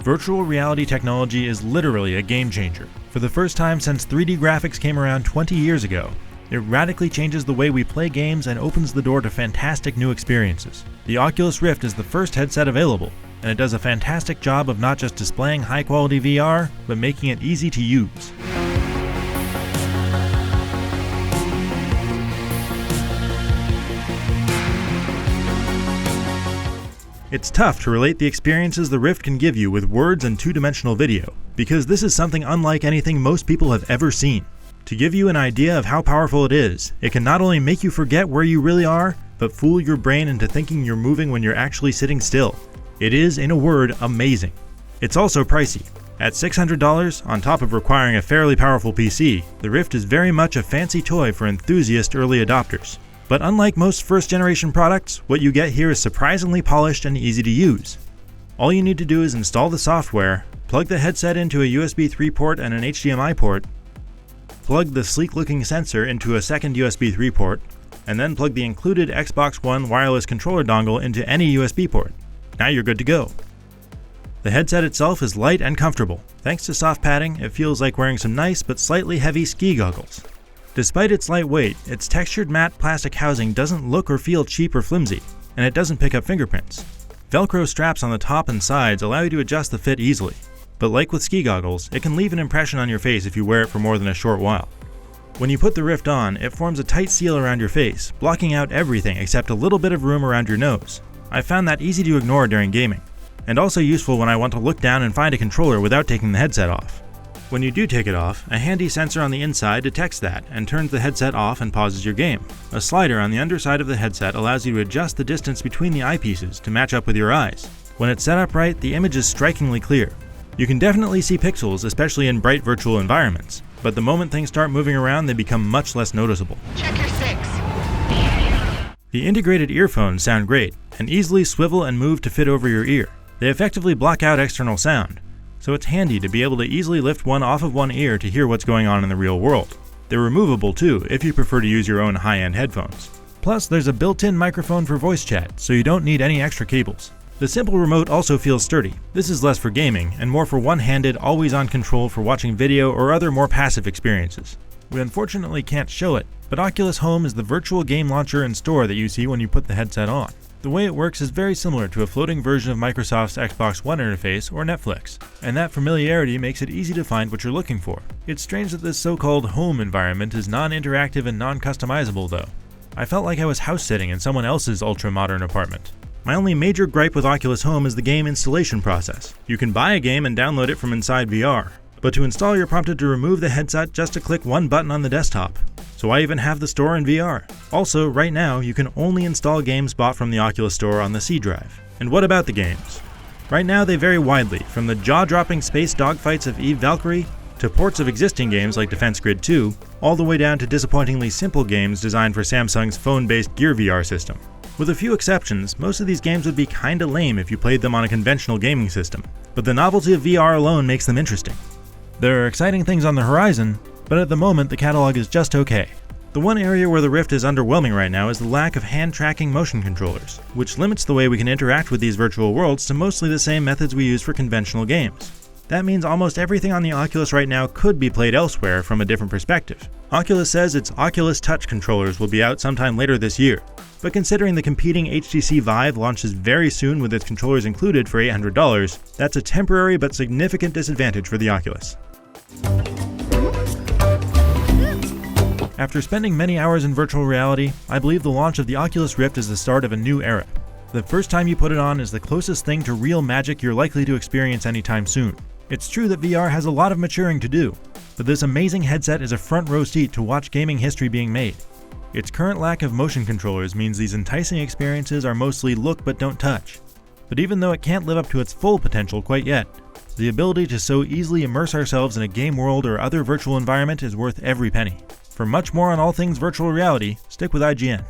Virtual reality technology is literally a game changer. For the first time since 3D graphics came around 20 years ago, it radically changes the way we play games and opens the door to fantastic new experiences. The Oculus Rift is the first headset available, and it does a fantastic job of not just displaying high-quality VR, but making it easy to use. It's tough to relate the experiences the Rift can give you with words and two-dimensional video, because this is something unlike anything most people have ever seen. To give you an idea of how powerful it is, it can not only make you forget where you really are, but fool your brain into thinking you're moving when you're actually sitting still. It is, in a word, amazing. It's also pricey. At $600, on top of requiring a fairly powerful PC, the Rift is very much a fancy toy for enthusiast early adopters. But unlike most first-generation products, what you get here is surprisingly polished and easy to use. All you need to do is install the software, plug the headset into a USB 3 port and an HDMI port, plug the sleek-looking sensor into a second USB 3 port, and then plug the included Xbox One wireless controller dongle into any USB port. Now you're good to go. The headset itself is light and comfortable. Thanks to soft padding, it feels like wearing some nice but slightly heavy ski goggles. Despite its light weight, its textured matte plastic housing doesn't look or feel cheap or flimsy, and it doesn't pick up fingerprints. Velcro straps on the top and sides allow you to adjust the fit easily, but like with ski goggles, it can leave an impression on your face if you wear it for more than a short while. When you put the Rift on, it forms a tight seal around your face, blocking out everything except a little bit of room around your nose. I found that easy to ignore during gaming, and also useful when I want to look down and find a controller without taking the headset off. When you do take it off, a handy sensor on the inside detects that and turns the headset off and pauses your game. A slider on the underside of the headset allows you to adjust the distance between the eyepieces to match up with your eyes. When it's set up right, the image is strikingly clear. You can definitely see pixels, especially in bright virtual environments, but the moment things start moving around, they become much less noticeable. Check your 6. The integrated earphones sound great, and easily swivel and move to fit over your ear. They effectively block out external sound, so it's handy to be able to easily lift one off of one ear to hear what's going on in the real world. They're removable too, if you prefer to use your own high-end headphones. Plus, there's a built-in microphone for voice chat, so you don't need any extra cables. The simple remote also feels sturdy. This is less for gaming, and more for one-handed, always-on control for watching video or other more passive experiences. We unfortunately can't show it, but Oculus Home is the virtual game launcher and store that you see when you put the headset on. The way it works is very similar to a floating version of Microsoft's Xbox One interface or Netflix, and that familiarity makes it easy to find what you're looking for. It's strange that this so-called home environment is non-interactive and non-customizable though. I felt like I was house-sitting in someone else's ultra-modern apartment. My only major gripe with Oculus Home is the game installation process. You can buy a game and download it from inside VR, but to install you're prompted to remove the headset just to click one button on the desktop. So I even have the store in VR. Also, right now, you can only install games bought from the Oculus Store on the C drive. And what about the games? Right now they vary widely, from the jaw-dropping space dogfights of Eve Valkyrie, to ports of existing games like Defense Grid 2, all the way down to disappointingly simple games designed for Samsung's phone-based Gear VR system. With a few exceptions, most of these games would be kinda lame if you played them on a conventional gaming system, but the novelty of VR alone makes them interesting. There are exciting things on the horizon, but at the moment the catalog is just okay. The one area where the Rift is underwhelming right now is the lack of hand-tracking motion controllers, which limits the way we can interact with these virtual worlds to mostly the same methods we use for conventional games. That means almost everything on the Oculus right now could be played elsewhere from a different perspective. Oculus says its Oculus Touch controllers will be out sometime later this year, but considering the competing HTC Vive launches very soon with its controllers included for $800, that's a temporary but significant disadvantage for the Oculus. After spending many hours in virtual reality, I believe the launch of the Oculus Rift is the start of a new era. The first time you put it on is the closest thing to real magic you're likely to experience anytime soon. It's true that VR has a lot of maturing to do, but this amazing headset is a front row seat to watch gaming history being made. Its current lack of motion controllers means these enticing experiences are mostly look but don't touch. But even though it can't live up to its full potential quite yet, the ability to so easily immerse ourselves in a game world or other virtual environment is worth every penny. For much more on all things virtual reality, stick with IGN.